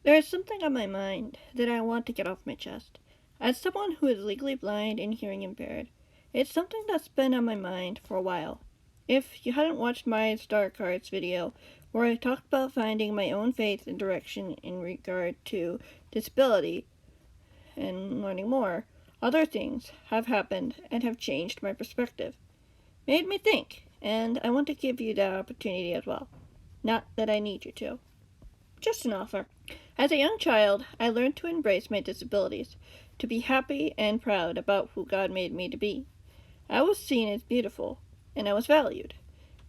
There is something on my mind that I want to get off my chest. As someone who is legally blind and hearing impaired, it's something that's been on my mind for a while. If you hadn't watched my Star Cards video, where I talked about finding my own faith and direction in regard to disability and learning more, other things have happened and have changed my perspective. Made me think, and I want to give you that opportunity as well. Not that I need you to. Just an offer. As a young child, I learned to embrace my disabilities, to be happy and proud about who God made me to be. I was seen as beautiful, and I was valued.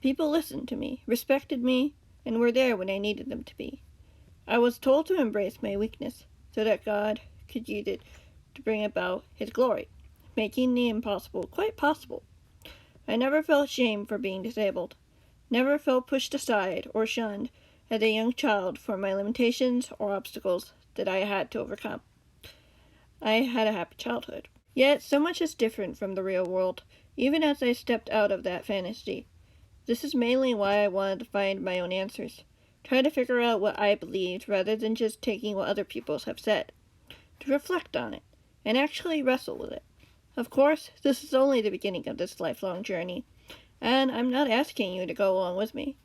People listened to me, respected me, and were there when I needed them to be. I was told to embrace my weakness, so that God could use it to bring about His glory, making the impossible quite possible. I never felt shame for being disabled, never felt pushed aside or shunned as a young child for my limitations or obstacles that I had to overcome. I had a happy childhood. Yet so much is different from the real world, even as I stepped out of that fantasy. This is mainly why I wanted to find my own answers, try to figure out what I believed rather than just taking what other people have said, to reflect on it, and actually wrestle with it. Of course, this is only the beginning of this lifelong journey, and I'm not asking you to go along with me.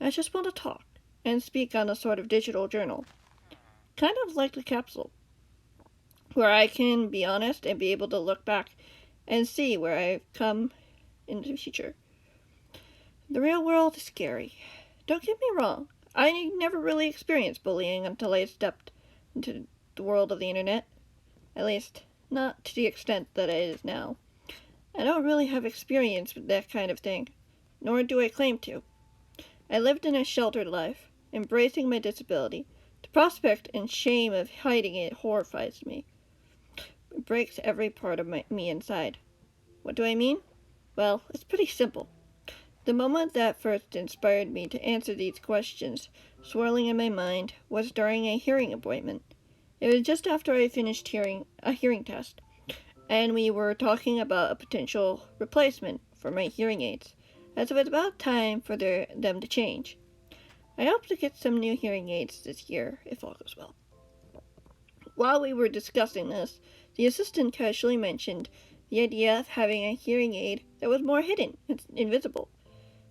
I just want to talk and speak on a sort of digital journal, kind of like the capsule, where I can be honest and be able to look back and see where I've come in the future. The real world is scary. Don't get me wrong, I never really experienced bullying until I stepped into the world of the internet. At least, not to the extent that it is now. I don't really have experience with that kind of thing, nor do I claim to. I lived in a sheltered life, embracing my disability. The prospect and shame of hiding it horrifies me. It breaks every part of me inside. What do I mean? Well, it's pretty simple. The moment that first inspired me to answer these questions swirling in my mind was during a hearing appointment. It was just after I finished a hearing test, and we were talking about a potential replacement for my hearing aids, as it was about time for them to change. I hope to get some new hearing aids this year, if all goes well. While we were discussing this, the assistant casually mentioned the idea of having a hearing aid that was more hidden and invisible.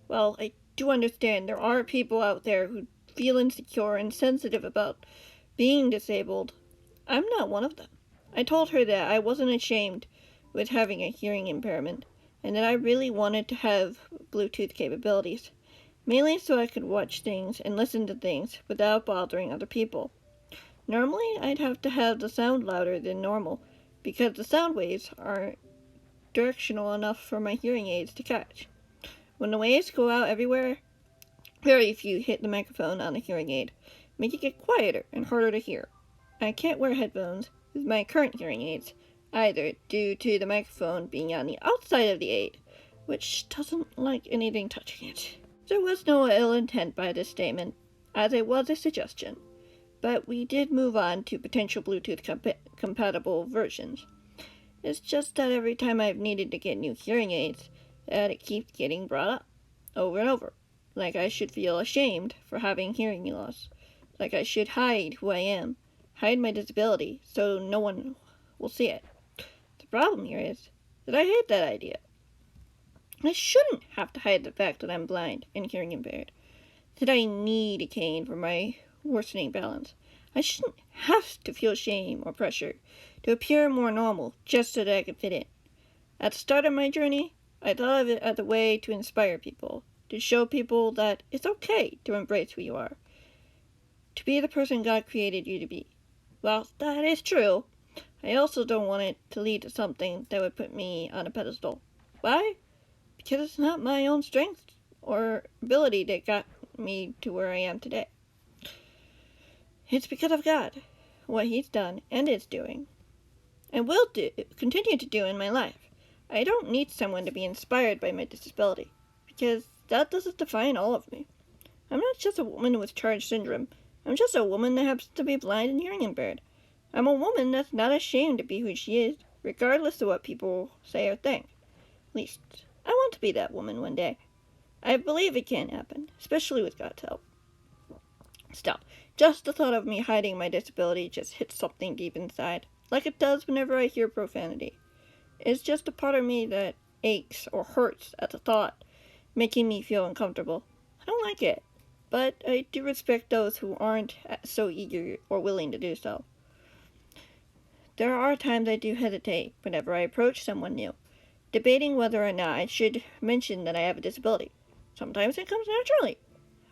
Well, I do understand there are people out there who feel insecure and sensitive about being disabled. I'm not one of them. I told her that I wasn't ashamed with having a hearing impairment, and that I really wanted to have Bluetooth capabilities, mainly so I could watch things and listen to things without bothering other people. Normally, I'd have to have the sound louder than normal, because the sound waves aren't directional enough for my hearing aids to catch. When the waves go out everywhere, very few hit the microphone on the hearing aid, making it quieter and harder to hear. I can't wear headphones with my current hearing aids, either due to the microphone being on the outside of the aid, which doesn't like anything touching it. There was no ill intent by this statement, as it was a suggestion, but we did move on to potential Bluetooth compatible versions. It's just that every time I've needed to get new hearing aids, that it keeps getting brought up, over and over, like I should feel ashamed for having hearing loss, like I should hide who I am, hide my disability, so no one will see it. The problem here is that I hate that idea. I shouldn't have to hide the fact that I'm blind and hearing impaired, that I need a cane for my worsening balance. I shouldn't have to feel shame or pressure to appear more normal just so that I could fit in. At the start of my journey, I thought of it as a way to inspire people, to show people that it's okay to embrace who you are, to be the person God created you to be. Well, that is true. I also don't want it to lead to something that would put me on a pedestal. Why? Because it's not my own strength or ability that got me to where I am today. It's because of God, what He's done and is doing, and will continue to do in my life. I don't need someone to be inspired by my disability, because that doesn't define all of me. I'm not just a woman with CHARGE syndrome. I'm just a woman that happens to be blind and hearing impaired. I'm a woman that's not ashamed to be who she is, regardless of what people say or think. At least, I want to be that woman one day. I believe it can happen, especially with God's help. Still, just the thought of me hiding my disability just hits something deep inside, like it does whenever I hear profanity. It's just a part of me that aches or hurts at the thought, making me feel uncomfortable. I don't like it, but I do respect those who aren't so eager or willing to do so. There are times I do hesitate whenever I approach someone new, debating whether or not I should mention that I have a disability. Sometimes it comes naturally.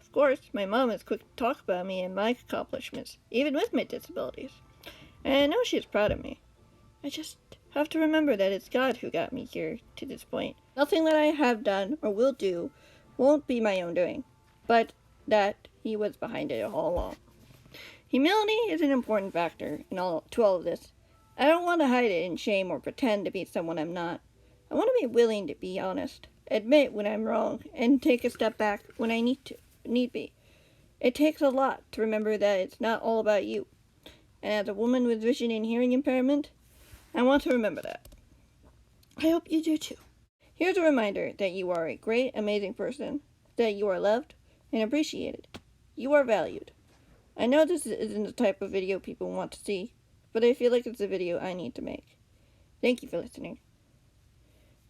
Of course, my mom is quick to talk about me and my accomplishments, even with my disabilities. And I know she is proud of me. I just have to remember that it's God who got me here to this point. Nothing that I have done or will do won't be my own doing, but that He was behind it all along. Humility is an important factor to all of this. I don't want to hide it in shame or pretend to be someone I'm not. I want to be willing to be honest, admit when I'm wrong, and take a step back when I need be. It takes a lot to remember that it's not all about you. And as a woman with vision and hearing impairment, I want to remember that. I hope you do too. Here's a reminder that you are a great, amazing person, that you are loved and appreciated. You are valued. I know this isn't the type of video people want to see, but I feel like it's a video I need to make. Thank you for listening,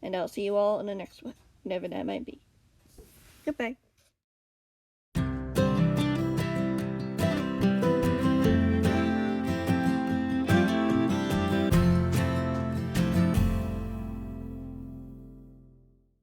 and I'll see you all in the next one, whenever that might be. Goodbye.